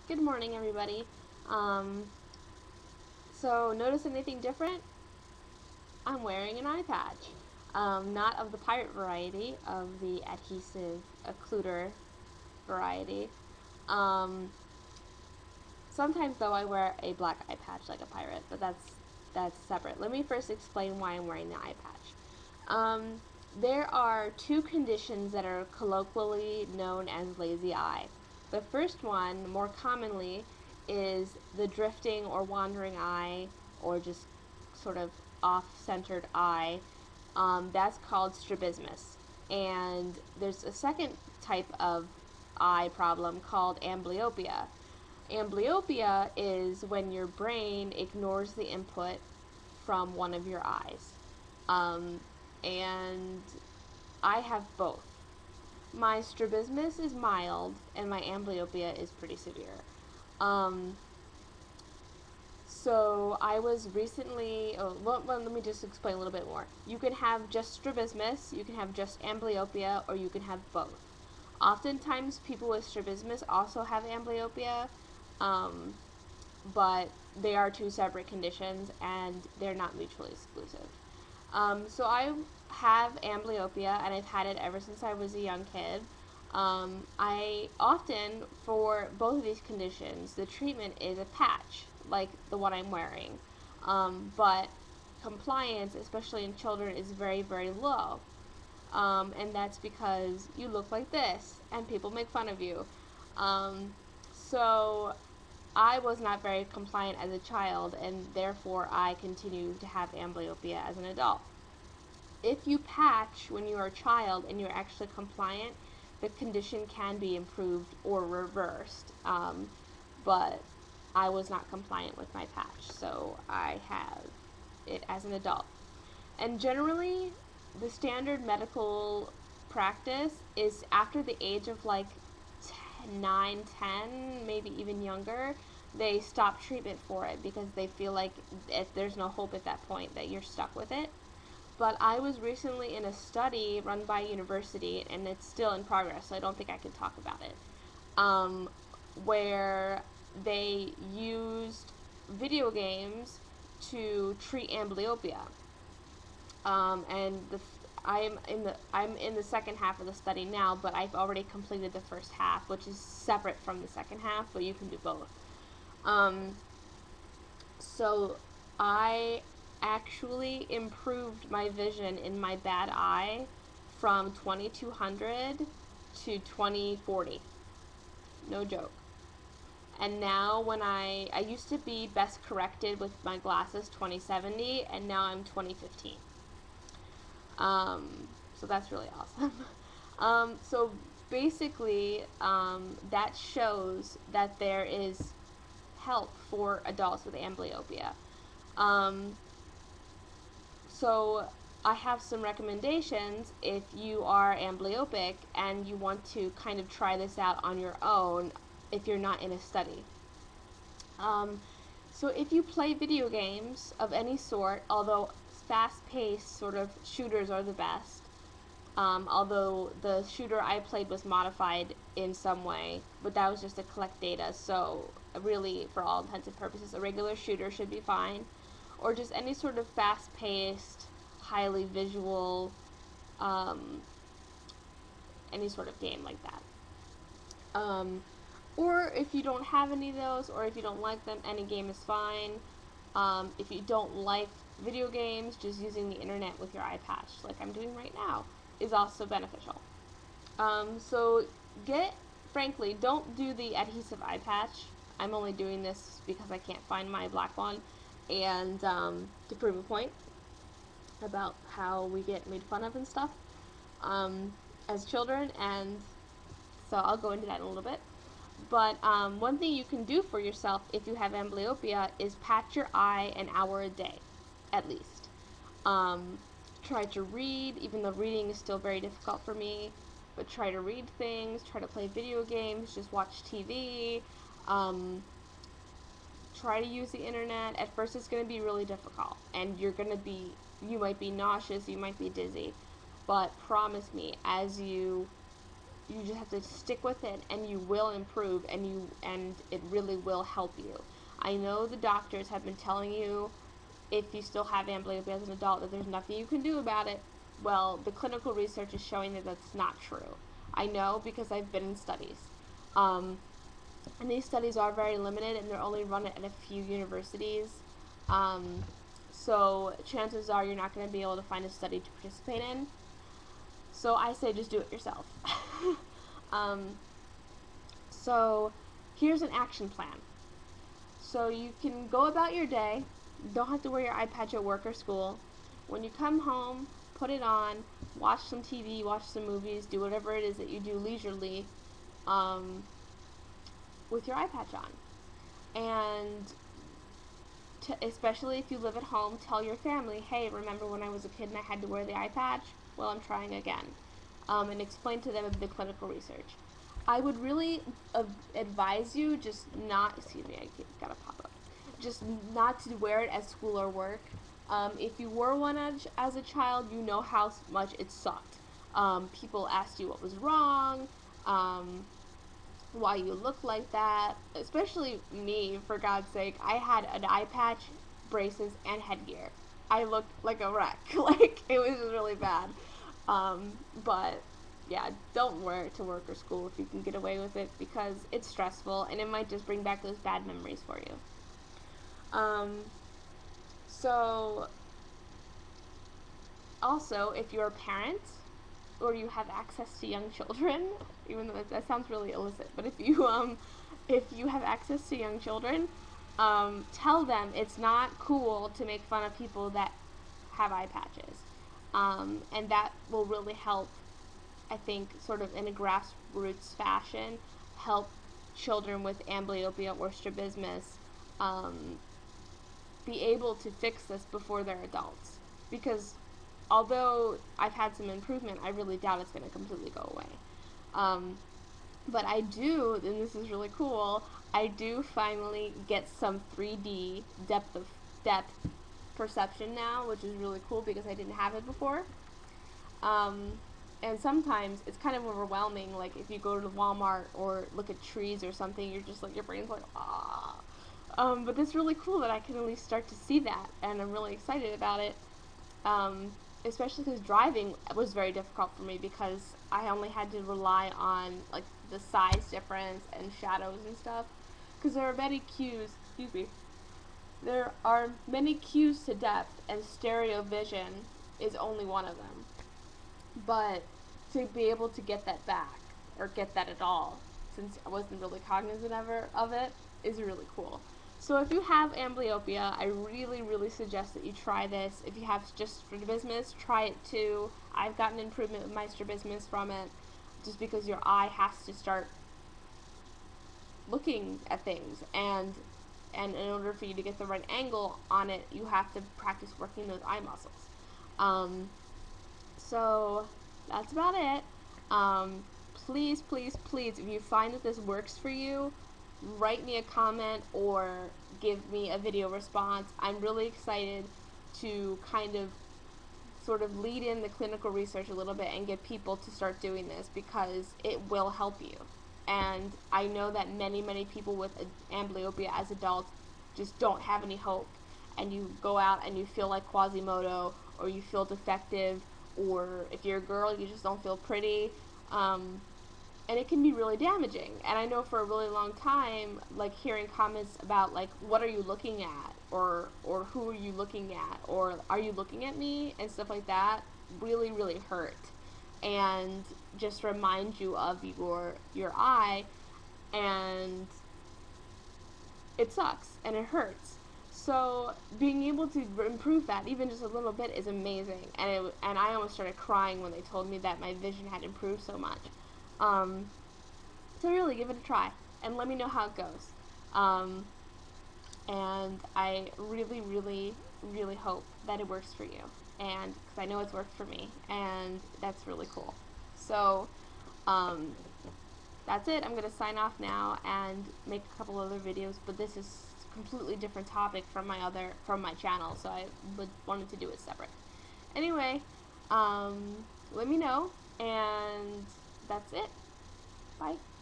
Good morning, everybody. Um, so, notice anything different? I'm wearing an eye patch. Not of the pirate variety, of the adhesive occluder variety. Um, Sometimes, though, I wear a black eye patch like a pirate, but that's separate. Let me first explain why I'm wearing the eye patch. There are two conditions that are colloquially known as lazy eye. The first one, more commonly, is the drifting or wandering eye, or just sort of off-centered eye. That's called strabismus. And there's a second type of eye problem called amblyopia. Amblyopia is when your brain ignores the input from one of your eyes. Um, and I have both. My strabismus is mild, and my amblyopia is pretty severe. Um, so I was recently. Let me just explain a little bit more. You can have just strabismus, you can have just amblyopia, or you can have both. Oftentimes, people with strabismus also have amblyopia, um, but they are two separate conditions and they're not mutually exclusive. So I have amblyopia and I've had it ever since I was a young kid. I often, for both of these conditions, the treatment is a patch, like the one I'm wearing. But compliance, especially in children, is very, very low. And that's because you look like this and people make fun of you. So I was not very compliant as a child, and therefore I continue to have amblyopia as an adult. If you patch when you are a child and you're actually compliant, the condition can be improved or reversed. But I was not compliant with my patch, so I have it as an adult. And generally, the standard medical practice is after the age of like 9, 10, maybe even younger, they stop treatment for it because they feel like if there's no hope at that point that you're stuck with it. But I was recently in a study run by a university, and it's still in progress, so I don't think I can talk about it, where they used video games to treat amblyopia. And I'm in the second half of the study now, but I've already completed the first half, which is separate from the second half, but you can do both. Um, so I actually improved my vision in my bad eye from 2200 to 2040. No joke. And now when I used to be best corrected with my glasses 2070, and now I'm 2015. So that's really awesome. So basically, that shows that there is help for adults with amblyopia. Um, so I have some recommendations if you are amblyopic and you want to kind of try this out on your own if you're not in a study. So if you play video games of any sort, although fast-paced sort of shooters are the best, although the shooter I played was modified in some way, but that was just to collect data, so really, for all intents and purposes, a regular shooter should be fine, or just any sort of fast-paced, highly visual, um, any sort of game like that. Or if you don't have any of those, or if you don't like them, any game is fine. If you don't like video games, just using the internet with your eye patch, like I'm doing right now, is also beneficial. So frankly, don't do the adhesive eye patch. I'm only doing this because I can't find my black one, and to prove a point about how we get made fun of and stuff as children, and so I'll go into that in a little bit. But one thing you can do for yourself if you have amblyopia is patch your eye an hour a day, at least. Um, Try to read, even though reading is still very difficult for me, but try to read things, try to play video games, just watch TV, try to use the internet. At first it's going to be really difficult, and you might be nauseous, you might be dizzy, but promise me, as you you just have to stick with it, and you will improve, and it really will help you. I know the doctors have been telling you, if you still have amblyopia as an adult, that there's nothing you can do about it. Well, the clinical research is showing that that's not true. I know because I've been in studies. And these studies are very limited, and they're only run at a few universities. So chances are you're not going to be able to find a study to participate in. So I say just do it yourself. So here's an action plan. So you can go about your day. You don't have to wear your eye patch at work or school. When you come home, put it on, watch some TV, watch some movies, do whatever it is that you do leisurely with your eye patch on. And especially if you live at home, tell your family, hey, remember when I was a kid and I had to wear the eye patch? Well, I'm trying again. And explain to them the clinical research. I would really advise you just not, excuse me, I gotta pop up, just not to wear it at school or work. If you wore one as a child, you know how much it sucked. People asked you what was wrong, why you look like that, especially me, for God's sake. I had an eye patch, braces, and headgear. I looked like a wreck. Like, it was really bad. But yeah, don't wear it to work or school if you can get away with it, because it's stressful and it might just bring back those bad memories for you. So also, if you're a parent or you have access to young children, even though that sounds really illicit, but if you have access to young children, tell them it's not cool to make fun of people that have eye patches. And that will really help, I think, sort of in a grassroots fashion, help children with amblyopia or strabismus be able to fix this before they're adults. Because although I've had some improvement, I really doubt it's going to completely go away. But I do, and this is really cool, I do finally get some 3D depth perception now, which is really cool because I didn't have it before. And sometimes it's kind of overwhelming, like if you go to Walmart or look at trees or something, you're just like, your brain's like, ah. But it's really cool that I can at least start to see that, and I'm really excited about it. Especially because driving was very difficult for me because I only had to rely on like the size difference and shadows and stuff. Because there are many cues, excuse me, there are many cues to depth, and stereo vision is only one of them. But to be able to get that back, or get that at all, since I wasn't really cognizant of it, is really cool. So if you have amblyopia, I really, really suggest that you try this. If you have just strabismus, try it too. I've gotten improvement with my strabismus from it, just because your eye has to start looking at things, and in order for you to get the right angle on it, you have to practice working those eye muscles. So that's about it. Please, please, please, if you find that this works for you, write me a comment or give me a video response. I'm really excited to kind of sort of lead in the clinical research a little bit and get people to start doing this, because it will help you. And I know that many, many people with amblyopia as adults just don't have any hope. And you go out and you feel like Quasimodo, or you feel defective, or if you're a girl, you just don't feel pretty. And it can be really damaging. And I know for a really long time, like, hearing comments about, like, what are you looking at? Or who are you looking at? Or are you looking at me? And stuff like that really, really hurt. And just remind you of your eye, and it sucks and it hurts. So being able to improve that even just a little bit is amazing. And I almost started crying when they told me that my vision had improved so much. So really give it a try and let me know how it goes. And I really, really, really hope that it works for you, and because I know it's worked for me, and that's really cool. So that's it. I'm going to sign off now and make a couple other videos, but this is a completely different topic from my channel, so I wanted to do it separate. Anyway, let me know, and that's it. Bye.